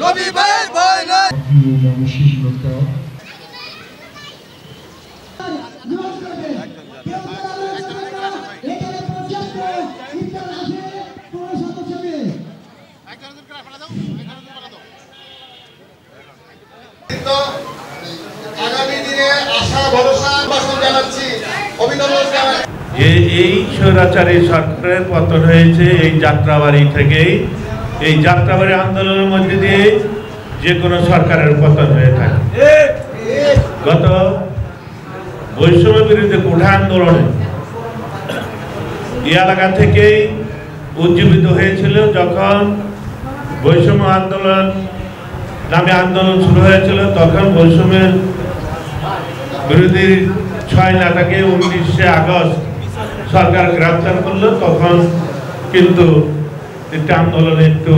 রবি ভাইয়ের ভয় নাই। আগামী দিনে আশা ভরসা ভাষণ জানাচ্ছি, অভিনন্দন জানাচ্ছি। এই স্বৈরাচারী সরকারের পতন হয়েছে এই যাত্রাবাড়ি থেকেই। এই যাত্রাবাড়ি আন্দোলনের মধ্যে দিয়ে যে কোনো সরকারের পতন হয়ে থাকে। গত বৈষম্য বিরুদ্ধে কোঠা আন্দোলনে এই এলাকা থেকেই উজ্জীবিত হয়েছিল। যখন বৈষম্য আন্দোলন নামে আন্দোলন শুরু হয়েছিল, তখন বৈষম্যের বিরোধী 6 নেতাকে 19শে আগস্ট সরকার গ্রেপ্তার করলো। তখন কিন্তু একটা আন্দোলন একটু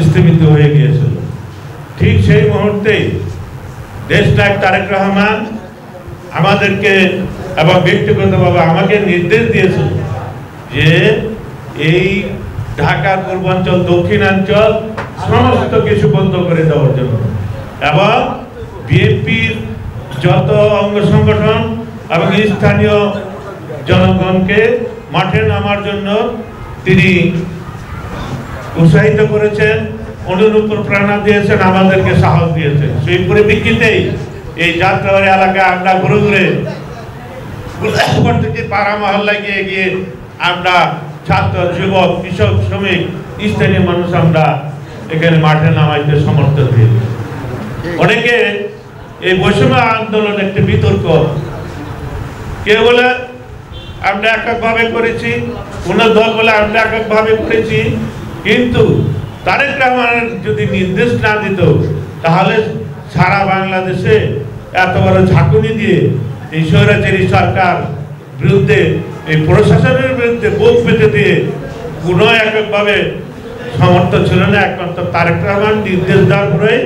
স্থগিত হয়ে গিয়েছিল। ঠিক সেই মুহূর্তেই দেশনায়ক তারেক রহমান আমাদেরকে এবং ব্যক্তিগতভাবে আমাকে নির্দেশ দিয়েছিল যে এই ঢাকার পূর্বাঞ্চল দক্ষিণাঞ্চল সমস্ত কিছু বন্ধ করে দেওয়ার জন্য, এবং বিএনপির যত অঙ্গ সংগঠন এবং স্থানীয় জনগণকে মাঠে নামার জন্য তিনি উৎসাহিত করেছেন, অনুপ্রেরণা দিয়েছেন, আমাদেরকে সাহস দিয়েছেন। সেই পরিপ্রেক্ষিতেই এই যাত্রাবাড়ি এলাকায় আমরা ঘুরে ঘুরে প্রত্যেকটি পাড়া মহল্লায় গিয়ে গিয়ে আমরা ছাত্র, যুবক, কৃষক, শ্রমিক, স্থানীয় মানুষ আমরা এখানে মাঠে নামাইতে সমর্থন হয়েছে। অনেকে এই বৈষম্য আন্দোলন একটি বিতর্ক, কেউ বলে আমরা এককভাবে করেছি, কোন দল বলে আমরা এককভাবে করেছি। কিন্তু তারেক রহমান যদি নির্দেশ না দিত, তাহলে সারা বাংলাদেশে এত বড় ঝাঁকুনি দিয়ে এই স্বৈরাচারী সরকার বিরুদ্ধে, এই প্রশাসনের বিরুদ্ধে বুক পেতে দিয়ে কোনো এককভাবে সমর্থ ছিল না। একমাত্র তারেক রহমান নির্দেশ দেওয়ার পরেই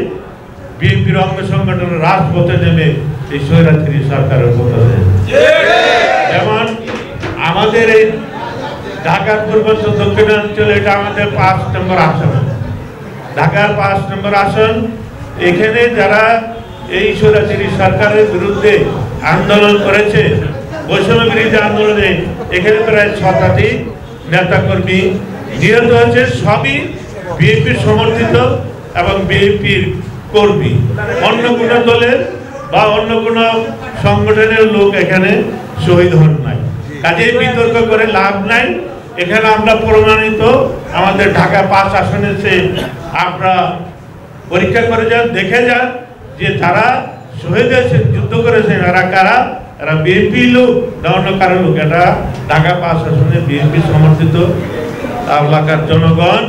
বিএনপির অঙ্গ সংগঠনের রাজপথে নেমে এই স্বৈরাচারী সরকারের পতন। যেমন আমাদের এই ঢাকার পূর্বাঞ্চল দক্ষিণাঞ্চল, এটা আমাদের 5 নম্বর আসন, ঢাকার 5 নম্বর আসন। এখানে যারা এই স্বৈরাচারী সরকারের বিরুদ্ধে আন্দোলন করেছে, বৈষম্য বিরোধী আন্দোলনে, এখানে প্রায় 6 নেতাকর্মী নিহত হয়েছে। সবই বিএনপির সমর্থিত এবং বিএনপির কর্মী, অন্য কোনো দলের বা অন্য কোনো সংগঠনের লোক এখানে শহীদ হন নাই। কাজে বিতর্ক করে লাভ নাই। এখানে আমরা প্রমাণিত, আমাদের ঢাকা 5 আসনে সে আমরা পরীক্ষা করে যান, দেখে যান যে তারা শহীদ হয়েছেন, যুদ্ধ করেছেন, এরা কারা? এরা বিএনপি লোক না অন্য কারো লোক? এটা ঢাকা 5 আসনে বিএনপি সমর্থিত এলাকার জনগণ,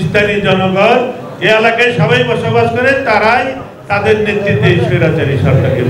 স্থানীয় জনগণ, এই এলাকায় সবাই বসবাস করে, তারাই তাদের নেতৃত্বে স্বৈরাচারী সরকারকে